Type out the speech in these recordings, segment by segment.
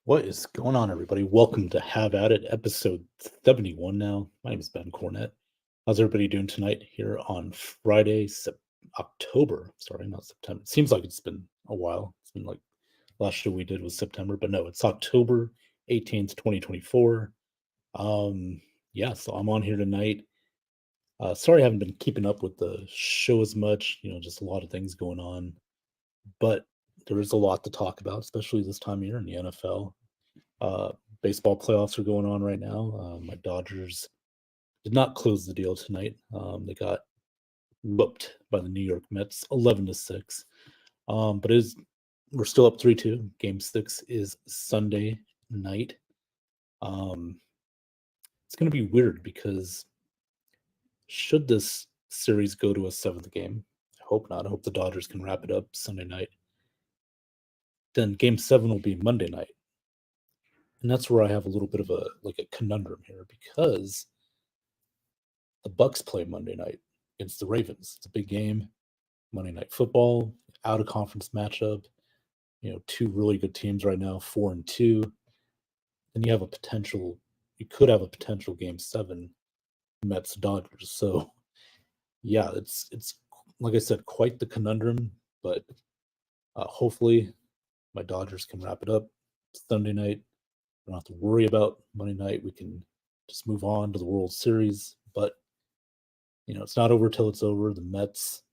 What is going on, everybody? Welcome to Have At It, episode 71 now. My name is Ben Cornett. How's everybody doing tonight here on Friday, October? Sorry, not September. It seems like it's been a while. It's been like last show we did was September, but no, it's October 18th, 2024. Yeah, so I'm on here tonight. Sorry I haven't been keeping up with the show as much, just a lot of things going on, but there is a lot to talk about, especially this time of year in the NFL. Uh, Baseball playoffs are going on right now. My Dodgers did not close the deal tonight. They got whooped by the New York Mets, 11-6. But we're still up 3-2. Game six is Sunday night. Um, it's going to be weird because should this series go to a seventh game, I hope not. I hope the Dodgers can wrap it up Sunday night. Then game seven will be Monday night. And that's where I have a little bit of a conundrum here because the Bucks play Monday night against the Ravens. It's a big game, Monday Night Football, out of conference matchup. Two really good teams right now, 4-2. Then you could have a potential game seven, Mets Dodgers. So yeah, it's like I said, quite the conundrum. But hopefully, my Dodgers can wrap it up Sunday night. We don't have to worry about Monday night. We can just move on to the World Series. But it's not over till it's over. The Mets,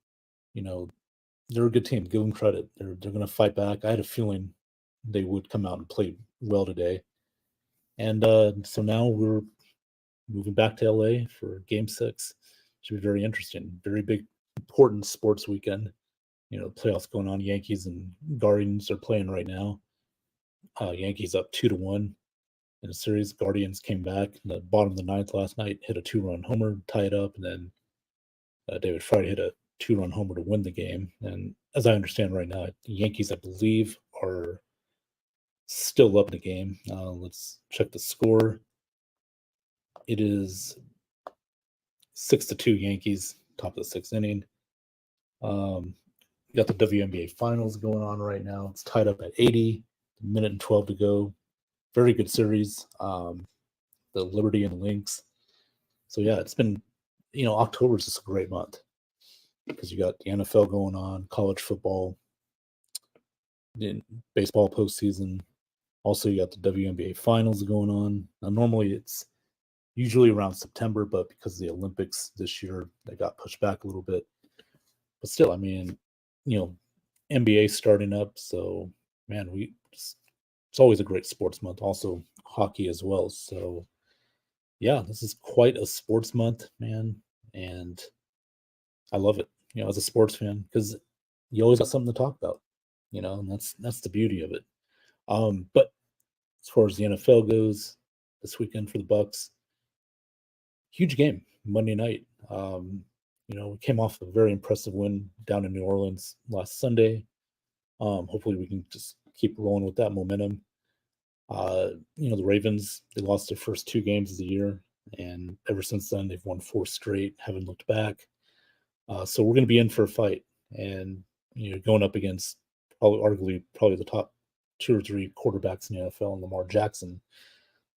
they're a good team. Give them credit. They're going to fight back. I had a feeling they would come out and play well today. And so now we're moving back to LA for Game Six. Should be very interesting. Very big, important sports weekend. Playoffs going on. Yankees and Guardians are playing right now. Yankees up 2-1 in a series. Guardians came back in the bottom of the ninth last night, hit a two-run homer, tie it up, and then David Friday hit a two-run homer to win the game. And as I understand right now, the Yankees, I believe, are still up in the game. Let's check the score. It is 6-2 Yankees, top of the sixth inning. You got the WNBA finals going on right now. It's tied up at 80, a minute and 12 to go. Very good series. The Liberty and Lynx. So yeah, it's been, October is just a great month because you got the NFL going on, college football, baseball postseason. Also, you got the WNBA finals going on. Now, normally it's usually around September, but because of the Olympics this year, they got pushed back a little bit. But still, I mean, NBA starting up. So, man, it's always a great sports month. Also, hockey as well. So, yeah, this is quite a sports month, man. And I love it, as a sports fan, because you always got something to talk about, and that's the beauty of it. But as far as the NFL goes, this weekend for the Bucks, huge game Monday night. We came off a very impressive win down in New Orleans last Sunday. Hopefully, we can just keep rolling with that momentum. The Ravens, they lost their first two games of the year, and ever since then, they've won four straight, haven't looked back. So we're going to be in for a fight, and going up against probably the top two or three quarterbacks in the NFL, and Lamar Jackson.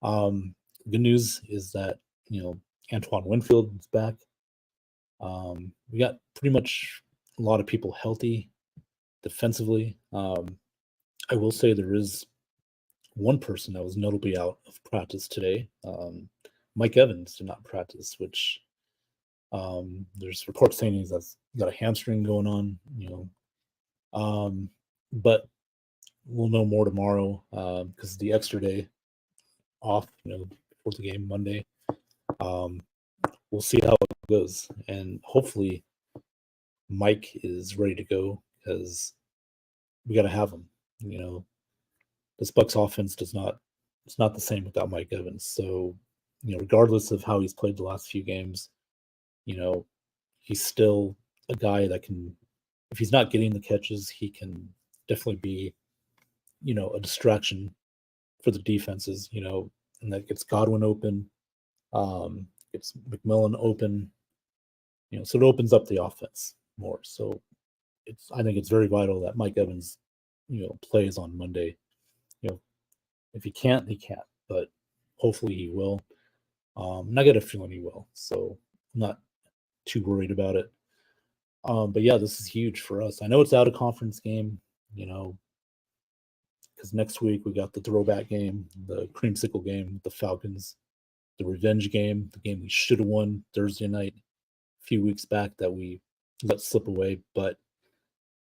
Good news is that Antoine Winfield is back. We got pretty much a lot of people healthy defensively. I will say there is one person that was notably out of practice today. Mike Evans did not practice, which there's reports saying he's got a hamstring going on, but we'll know more tomorrow because the extra day off, before the game Monday. We'll see how it goes, and hopefully Mike is ready to go because we got to have him. This Bucks offense it's not the same without Mike Evans. So, regardless of how he's played the last few games, he's still a guy that can, if he's not getting the catches, he can definitely be, a distraction for the defenses, and that gets Godwin open, gets McMillan open, so it opens up the offense more. So I think it's very vital that Mike Evans, plays on Monday, If he can't, he can't. But hopefully he will. And I get a feeling he will. So I'm not too worried about it. But yeah, this is huge for us. I know it's out of conference game, you know, because next week we got the throwback game, the creamsicle game with the Falcons, the revenge game, the game we should have won Thursday night a few weeks back that we let slip away. But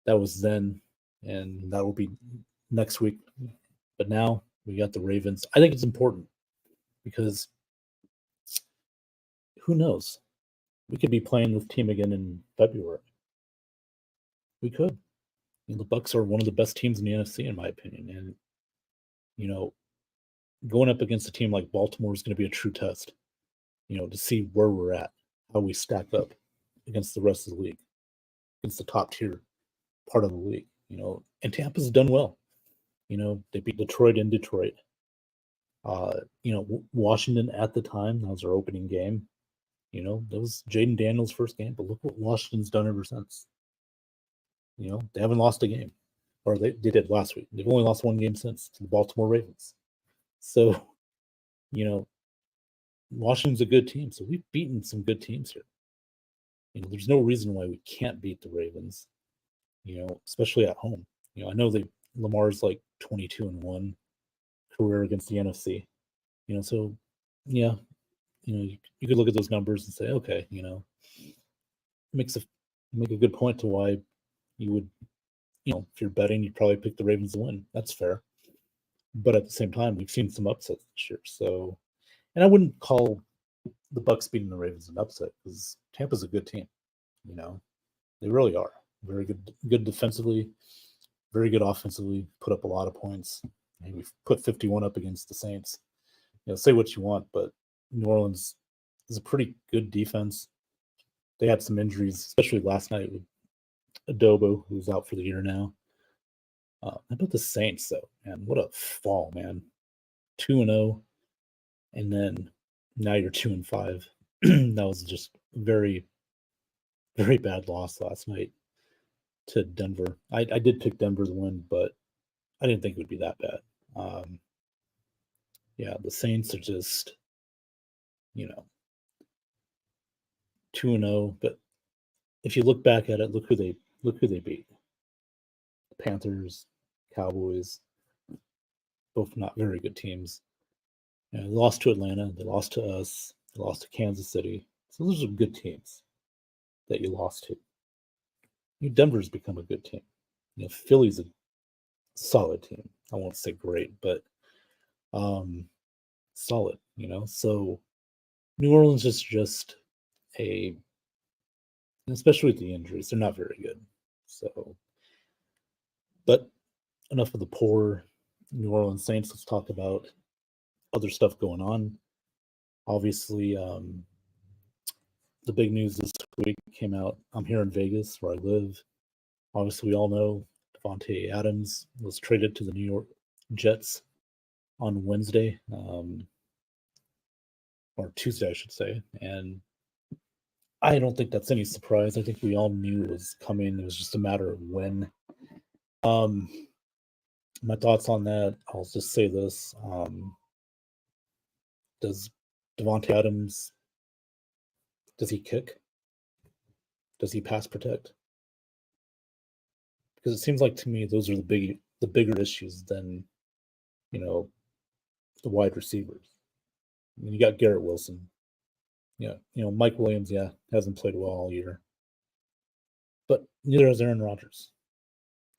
that was then, and that will be next week. But now we got the Ravens. I think it's important because who knows? We could be playing this team again in February. We could. You know, the Bucks are one of the best teams in the NFC, in my opinion, and you know, going up against a team like Baltimore is going to be a true test. You know, to see where we're at, how we stack up against the rest of the league, against the top tier part of the league. You know, and Tampa's done well. You know, they beat Detroit in Detroit. You know, Washington at the time, that was our opening game. You know, that was Jaden Daniels' first game, but look what Washington's done ever since. You know, they haven't lost a game, or they did last week. They've only lost one game since to the Baltimore Ravens. So, you know, Washington's a good team. So we've beaten some good teams here. You know, there's no reason why we can't beat the Ravens. You know, especially at home. You know, I know Lamar's like 22-1 career against the NFC. You know, so yeah, you know, you could look at those numbers and say, okay, you know, makes a make a good point to why you would, you know, if you're betting, you'd probably pick the Ravens to win. That's fair. But at the same time, we've seen some upsets this year. So, and I wouldn't call the Bucks beating the Ravens an upset because Tampa's a good team. You know, they really are very good defensively, very good offensively. Put up a lot of points. And we've put 51 up against the Saints. You know, say what you want, but New Orleans is a pretty good defense. They had some injuries, especially last night with Adobo, who's out for the year now. How about the Saints, though? Man, what a fall, man. 2-0, and then now you're 2-5. That was just very, very bad loss last night to Denver. I did pick Denver to win, but I didn't think it would be that bad. Yeah, the Saints are just, you know, 2-0. But if you look back at it, look who they beat. Panthers, Cowboys, both not very good teams. You know, they lost to Atlanta, they lost to us, they lost to Kansas City. So those are good teams that you lost to. Denver's become a good team. You know, Philly's a solid team. I won't say great, but solid. You know, so New Orleans is just especially with the injuries, they're not very good. So, but enough of the poor New Orleans Saints. Let's talk about other stuff going on. Obviously, the big news this week came out. I'm here in Vegas, where I live. Obviously, we all know Davante Adams was traded to the New York Jets on Wednesday, or Tuesday, I should say. And I don't think that's any surprise. I think we all knew it was coming. It was just a matter of when. My thoughts on that, I'll just say this. Does Davante Adams, does he kick? Does he pass protect? Because it seems like to me those are the bigger issues than, you know, the wide receivers. I mean, you got Garrett Wilson. Yeah, you know, Mike Williams, yeah, hasn't played well all year. But neither has Aaron Rodgers.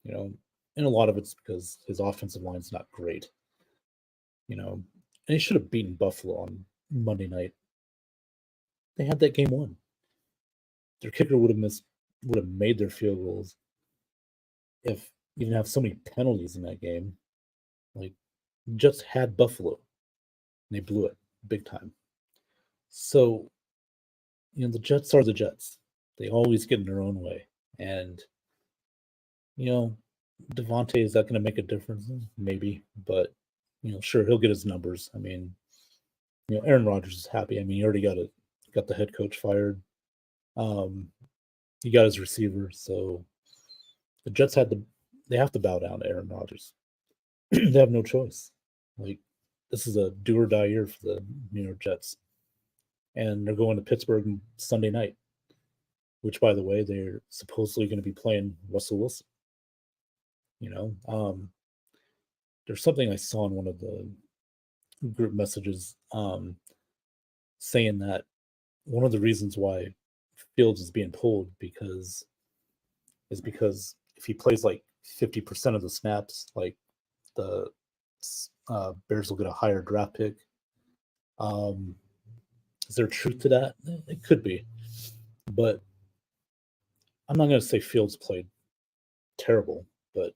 You know, and a lot of it's because his offensive line's not great. You know, and he should have beaten Buffalo on Monday night. They had that game won. Their kicker would have made their field goals if you didn't have so many penalties in that game. Like, Jets had Buffalo, and they blew it big time. So, you know, the Jets are the Jets. They always get in their own way. And, you know, Davante, is that going to make a difference? Maybe. But, you know, sure, he'll get his numbers. I mean, you know, Aaron Rodgers is happy. I mean, he already got the head coach fired. He got his receiver. So the Jets they have to bow down to Aaron Rodgers. They have no choice. Like, this is a do or die year for the New York Jets. And they're going to Pittsburgh Sunday night, which, by the way, they're supposedly going to be playing Russell Wilson. You know, there's something I saw in one of the group messages saying that one of the reasons why Fields is being pulled because if he plays like 50% of the snaps, like the Bears will get a higher draft pick. Is there truth to that? It could be, but I'm not going to say Fields played terrible, but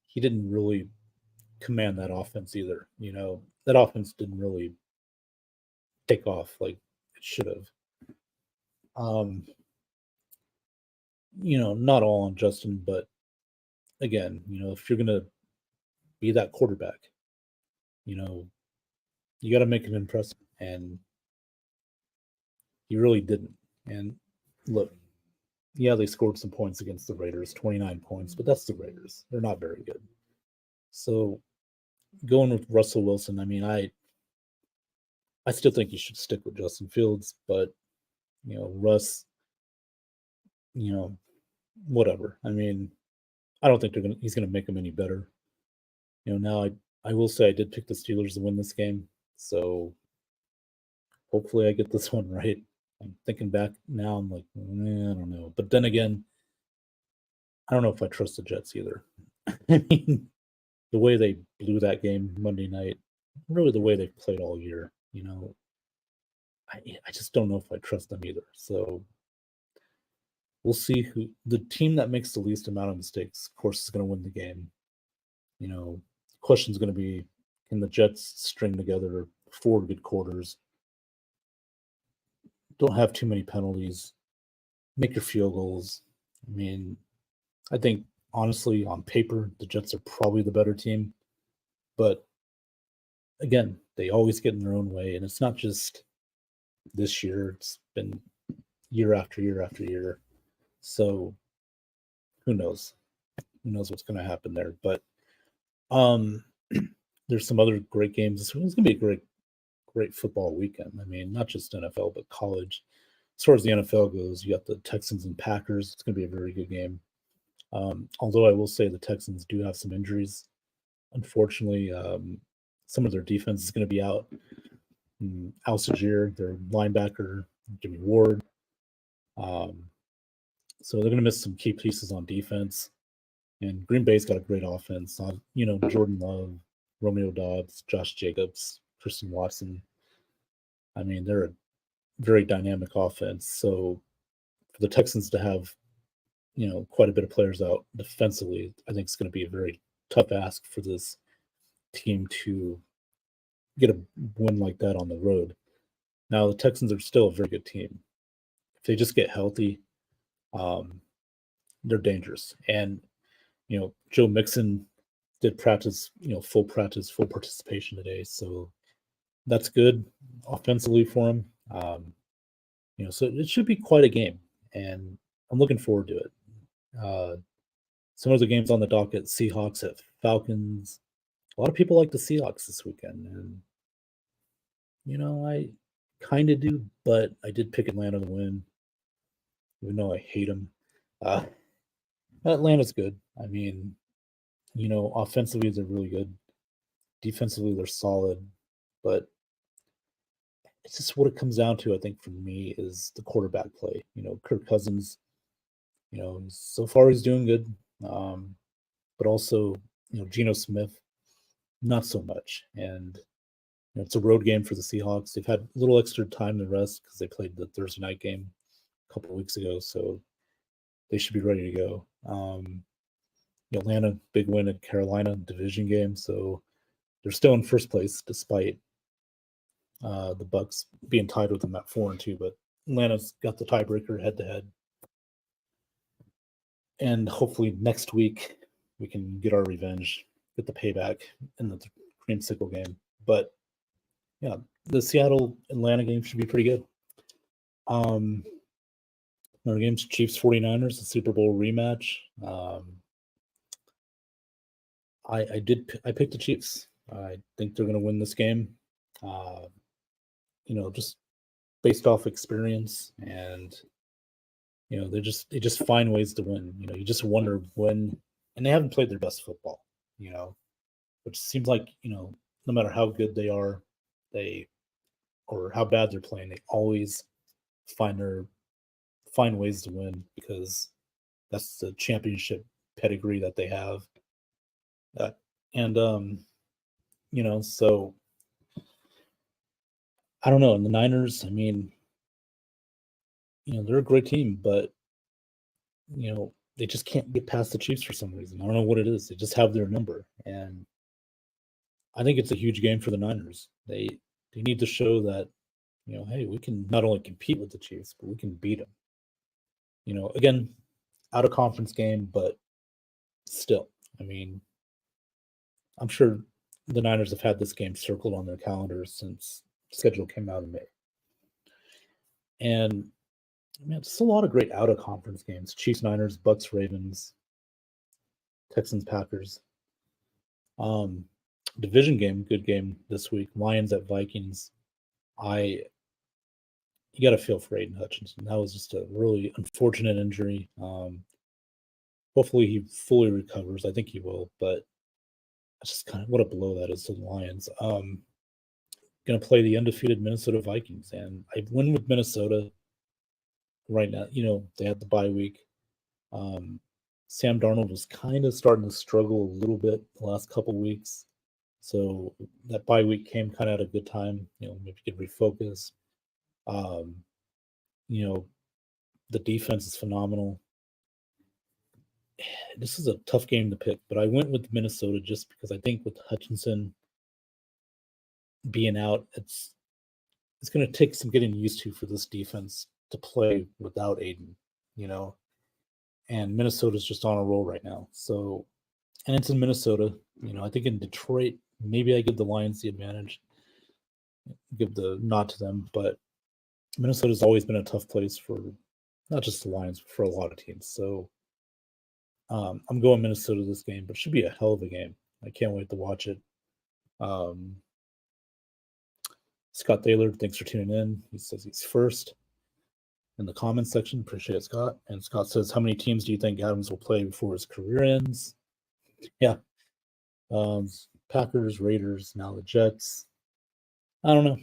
he didn't really command that offense either. You know, that offense didn't really take off like it should have. You know, not all on Justin, but again, you know, if you're going to be that quarterback, you know, you got to make an impression. And he really didn't. And look, yeah, they scored some points against the Raiders, 29 points, but that's the Raiders. They're not very good. So going with Russell Wilson, I mean, I still think you should stick with Justin Fields, but you know, Russ, you know, whatever. I mean, I don't think he's gonna make them any better. You know, now I will say I did pick the Steelers to win this game, so hopefully I get this one right. I'm thinking back now, I'm like, I don't know. But then again, I don't know if I trust the Jets either. I mean, the way they blew that game Monday night, really the way they've played all year, you know, I just don't know if I trust them either. So we'll see who the team that makes the least amount of mistakes, of course, is going to win the game. You know, the question is going to be, can the Jets string together 4 good quarters? Don't have too many penalties. Make your field goals. I mean, I think honestly, on paper, the Jets are probably the better team. But again, they always get in their own way. And it's not just this year, it's been year after year after year. So who knows? Who knows what's going to happen there? But there's some other great games. It's going to be a great football weekend. I mean, not just NFL, but college. As far as the NFL goes, you got the Texans and Packers. It's going to be a very good game. Although I will say the Texans do have some injuries. Unfortunately, some of their defense is going to be out. Al Sajir, their linebacker, Jimmy Ward. So they're going to miss some key pieces on defense. And Green Bay's got a great offense. You know, Jordan Love, Romeo Dobbs, Josh Jacobs, Christian Watson. I mean, they're a very dynamic offense. So for the Texans to have, you know, quite a bit of players out defensively, I think it's going to be a very tough ask for this team to get a win like that on the road. Now, the Texans are still a very good team. If they just get healthy, they're dangerous. And, you know, Joe Mixon did practice, you know, full practice, full participation today. So that's good offensively for him. You know, so it should be quite a game. And I'm looking forward to it. Some of the games on the docket, Seahawks at Falcons. A lot of people like the Seahawks this weekend. And, you know, I kind of do, but I did pick Atlanta to win, even though I hate them. Atlanta's good. I mean, you know, offensively they're really good. Defensively they're solid, but it's just what it comes down to. I think for me is the quarterback play. You know, Kirk Cousins. You know, so far he's doing good, but also you know Geno Smith, not so much. And you know, it's a road game for the Seahawks. They've had a little extra time to rest because they played the Thursday night game a couple of weeks ago, so they should be ready to go. Atlanta, big win at Carolina, division game, so they're still in first place despite the Bucks being tied with them at 4-2. But Atlanta's got the tiebreaker head to head, and hopefully next week we can get our revenge, get the payback in the creamsicle game. But yeah, the Seattle Atlanta game should be pretty good. Our game's Chiefs 49ers, the Super Bowl rematch. I picked the Chiefs. I think they're going to win this game. Uh, just based off experience, and they just find ways to win. You just wonder when, and they haven't played their best football. You know, which seems like no matter how good they are, they or how bad they're playing, they always find their find ways to win because that's the championship pedigree that they have. Uh, and so I don't know. And the Niners, I mean, they're a great team, but they just can't get past the Chiefs for some reason. I don't know what it is. They just have their number, and I think it's a huge game for the Niners. They need to show that hey, we can not only compete with the Chiefs, but we can beat them. Again, out of conference game, but still, I mean, I'm sure the Niners have had this game circled on their calendars since the schedule came out in May. And man, it's a lot of great out of conference games. Chiefs, Niners, Bucks, Ravens, Texans, Packers. Division game, good game this week. Lions at Vikings. You got to feel for Aiden Hutchinson. That was just a really unfortunate injury. Hopefully he fully recovers. I think he will, but that's just kind of what a blow that is to the Lions. Going to play the undefeated Minnesota Vikings, and I win with Minnesota right now. They had the bye week. Sam Darnold was kind of starting to struggle a little bit the last couple weeks. So that bye week came kind of at a good time. Maybe you could refocus. The defense is phenomenal. This is a tough game to pick, but I went with Minnesota just because I think with Hutchinson being out, it's going to take some getting used to for this defense to play without Aiden, and Minnesota's just on a roll right now. So, and it's in Minnesota. I think in Detroit, maybe I give the Lions the advantage, give the nod to them, but Minnesota's always been a tough place for not just the Lions, but for a lot of teams. So I'm going Minnesota this game, but it should be a hell of a game. I can't wait to watch it. Scott Taylor, thanks for tuning in. He says he's first in the comments section. Appreciate it, Scott. And Scott says, how many teams do you think Adams will play before his career ends? Yeah. Packers, Raiders, now the Jets. I don't know.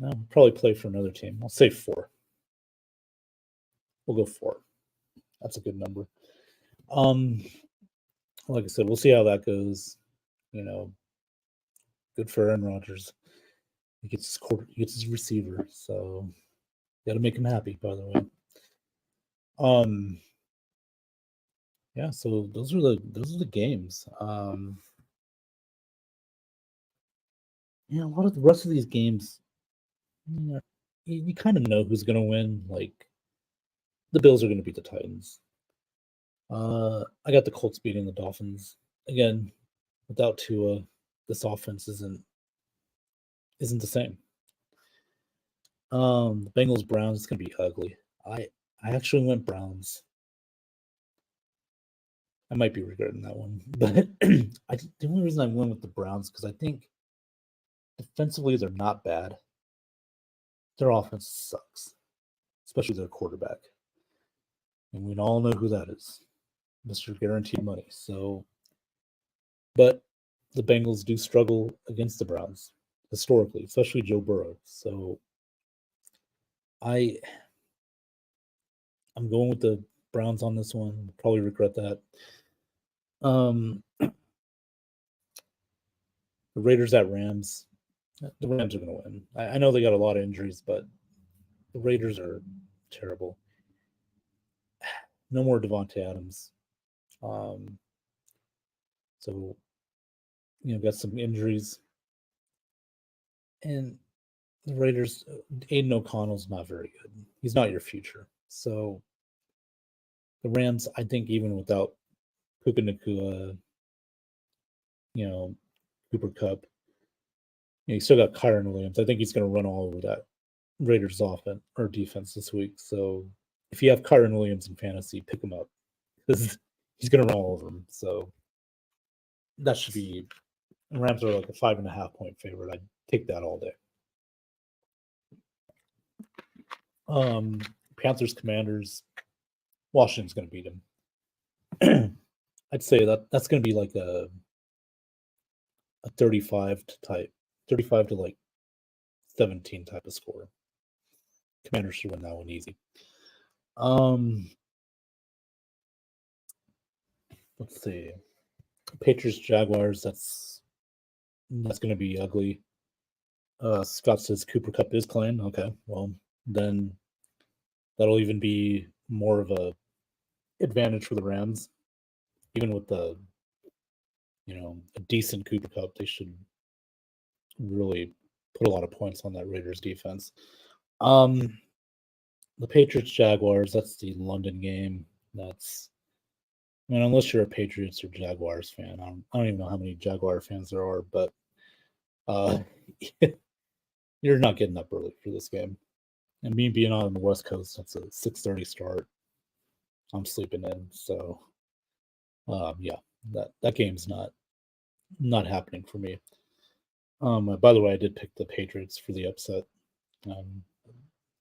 No, probably play for another team. I'll say 4. We'll go 4. That's a good number. Like I said, we'll see how that goes. Good for Aaron Rodgers. He gets his receiver, so got to make him happy. By the way, yeah. So those are the games. A lot of the rest of these games, you kind of know who's going to win. Like the Bills are going to beat the Titans. I got the Colts beating the Dolphins again. Without Tua, this offense isn't the same. The Bengals Browns, it's gonna be ugly. I actually went Browns. I might be regretting that one, but the only reason I went with the Browns because I think defensively they're not bad. Their offense sucks, especially their quarterback, and we all know who that is, Mr. Guaranteed Money. So, but the Bengals do struggle against the Browns historically, especially Joe Burrow. So I'm going with the Browns on this one. Probably regret that. The Raiders at Rams. The Rams are going to win. I know they got a lot of injuries, but the Raiders are terrible. No more Devontae Adams. So, got some injuries. And the Raiders, Aiden O'Connell's not very good. He's not your future. So, the Rams, I think, even without Puka Nacua, Cooper Kupp, you still got Kyron Williams. I think he's going to run all over that Raiders offense or defense this week. So if you have Kyron Williams in fantasy, pick him up because he's going to run all over them. So that should be And Rams are like a 5.5 point favorite. I'd take that all day. Panthers, Commanders. Washington's going to beat them. I'd say that's going to be like a 35 to like 17 type of score. Commanders should win that one easy. Let's see. Patriots, Jaguars. That's going to be ugly. Scott says Cooper Kupp is playing. Okay, well then that'll even be more of a advantage for the Rams. Even with the a decent Cooper Kupp, they should really put a lot of points on that Raiders defense. The Patriots Jaguars, that's the London game. Unless you're a Patriots or Jaguars fan, I don't even know how many Jaguar fans there are, but you're not getting up early for this game. And me being on the West Coast, that's a 6:30 start. I'm sleeping in, so yeah, that game's not happening for me. By the way, I did pick the Patriots for the upset.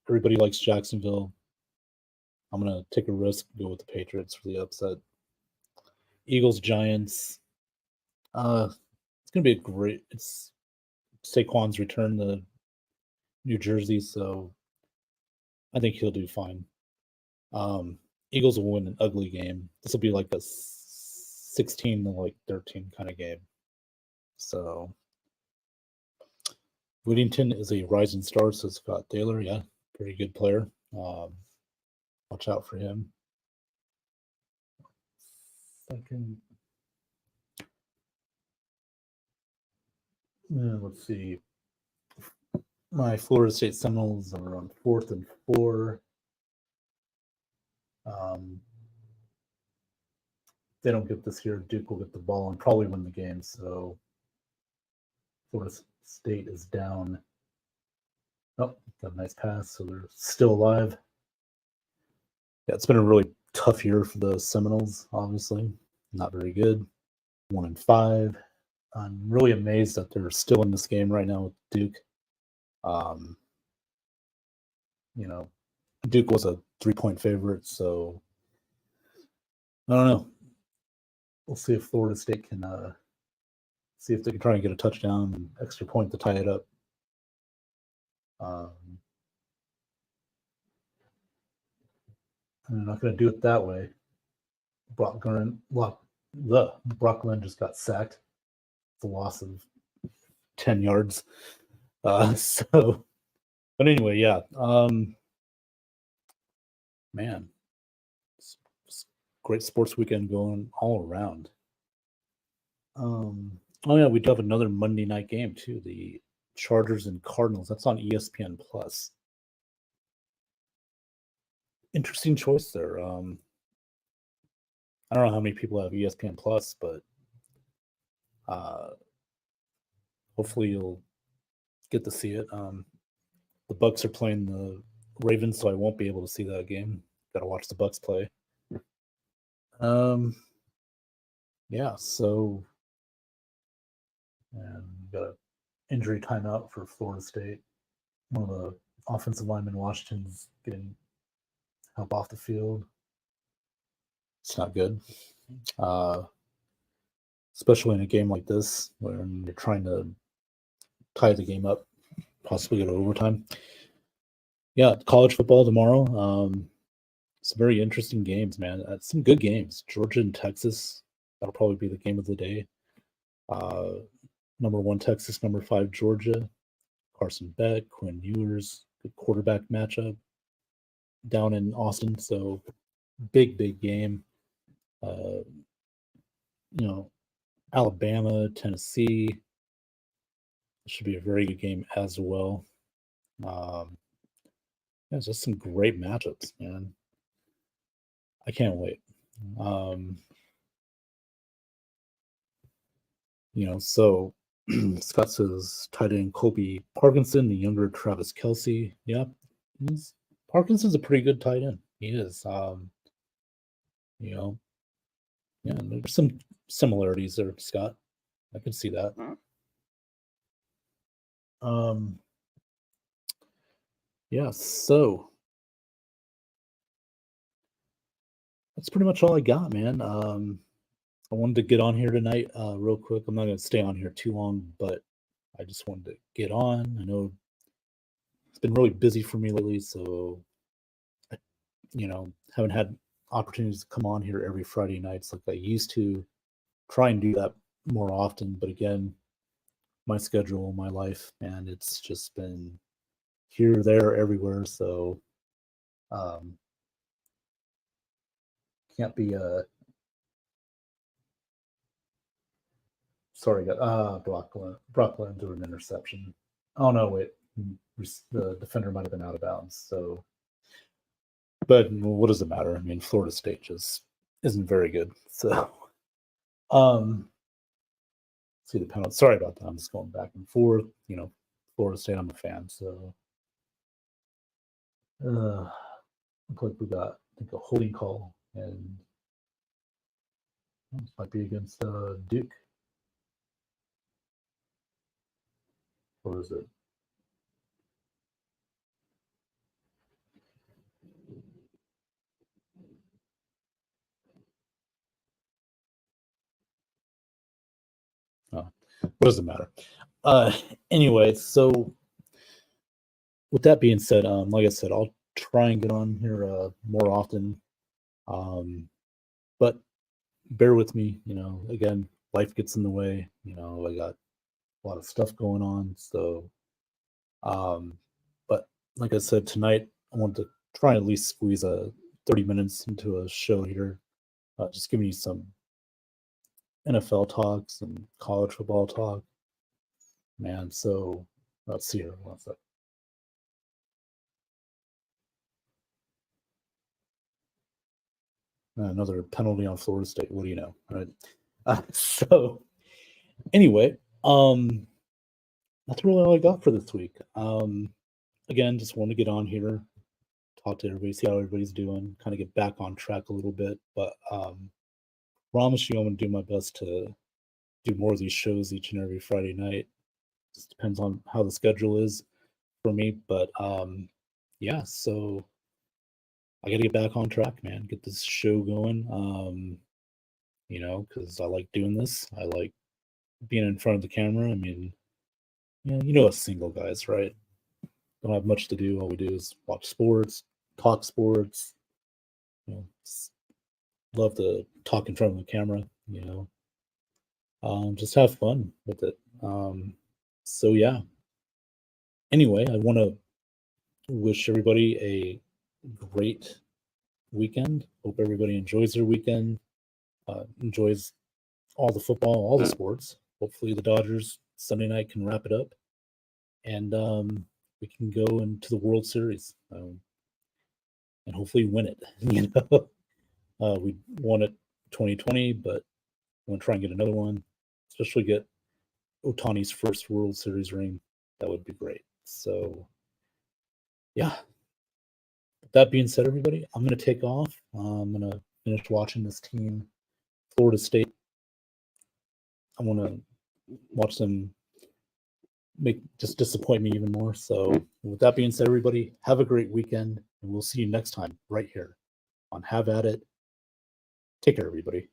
Everybody likes Jacksonville. I'm gonna take a risk and go with the Patriots for the upset. Eagles, Giants. It's gonna be it's Saquon's return to New Jersey, so I think he'll do fine. Eagles will win an ugly game. This will be like a 16 to like 13 kind of game. So Whittington is a rising star, so Scott Taylor, yeah, pretty good player. Watch out for him. Second. Let's see. My Florida State Seminoles are on 4th and 4. They don't get this here. Duke will get the ball and probably win the game. So Florida State is down. Oh, got a nice pass. So they're still alive. Yeah, it's been a really tough year for the Seminoles, obviously. Not very good. 1-5. I'm really amazed that they're still in this game right now with Duke. Duke was a 3-point favorite, so I don't know. We'll see if Florida State can see if they can try and get a touchdown and extra point to tie it up. I'm not going to do it that way. Brock Glenn just got sacked. It's a loss of 10 yards. But anyway, yeah. Man, it's great sports weekend going all around. Oh yeah, we do have another Monday night game too. The Chargers and Cardinals. That's on ESPN Plus. Interesting choice there. I don't know how many people have ESPN Plus, but hopefully you'll get to see it. The Bucks are playing the Ravens, so I won't be able to see that game. Got to watch the Bucks play. Yeah, so and got an injury timeout for Florida State. One of the offensive linemen in Washington's getting help off the field. It's not good. Especially in a game like this when you're trying to tie the game up, possibly go to overtime. Yeah, college football tomorrow. Some very interesting games, man. Some good games. Georgia and Texas. That'll probably be the game of the day. Number 1 Texas, number 5 Georgia. Carson Beck, Quinn Ewers, good quarterback matchup down in Austin. So big game. Alabama, Tennessee. It should be a very good game as well. Yeah, just some great matchups, man. I can't wait. So Scott says tight end Colby Parkinson, the younger Travis Kelce. Yeah, Parkinson's a pretty good tight end. He is. Yeah, there's some similarities there, Scott. I can see that. Yeah, so that's pretty much all I got, man. I wanted to get on here tonight, real quick. I'm not gonna stay on here too long, but I just wanted to get on. I know it's been really busy for me lately, so I, haven't had opportunities to come on here every Friday nights like I used to. Try and do that more often, but again, my schedule, my life, man, it's just been here, there, everywhere. So can't be sorry, Brock Lynn threw an interception. Oh no, wait, the defender might have been out of bounds. So, but what does it matter? I mean, Florida State just isn't very good. So, see the penalty. Sorry about that. I'm just going back and forth. Florida State. I'm a fan, so looks like we got, I think, a holding call, and this might be against Duke. Or is it? Oh, what does it matter? Anyway, so with that being said, like I said, I'll try and get on here more often. But bear with me, again, life gets in the way. I got a lot of stuff going on. So but like I said, tonight I want to try and at least squeeze 30 minutes into a show here. Just giving you some NFL talk, some college football talk. Man, so let's see here. One sec. Another penalty on Florida State. What do you know? All right. So anyway, that's really all I got for this week. Again, just want to get on here, talk to everybody, see how everybody's doing, kind of get back on track a little bit. But promise you, I'm going to do my best to do more of these shows each and every Friday night. Just depends on how the schedule is for me. But yeah, so I got to get back on track, man. Get this show going. Because I like doing this. I like being in front of the camera. I mean, us single guys, right? Don't have much to do. All we do is watch sports, talk sports. Love to talk in front of the camera. Just have fun with it. So yeah. Anyway, I want to wish everybody a great weekend. Hope everybody enjoys their weekend. Enjoys all the football, all the sports. Hopefully, the Dodgers Sunday night can wrap it up, and we can go into the World Series and hopefully win it. We won it 2020, but I want to try and get another one, especially get Ohtani's first World Series ring. That would be great. So, yeah. With that being said, everybody, I'm going to take off. I'm going to finish watching this team, Florida State. I want to watch them just disappoint me even more. So, with that being said, everybody, have a great weekend, and we'll see you next time right here on Have At It. Take care, everybody.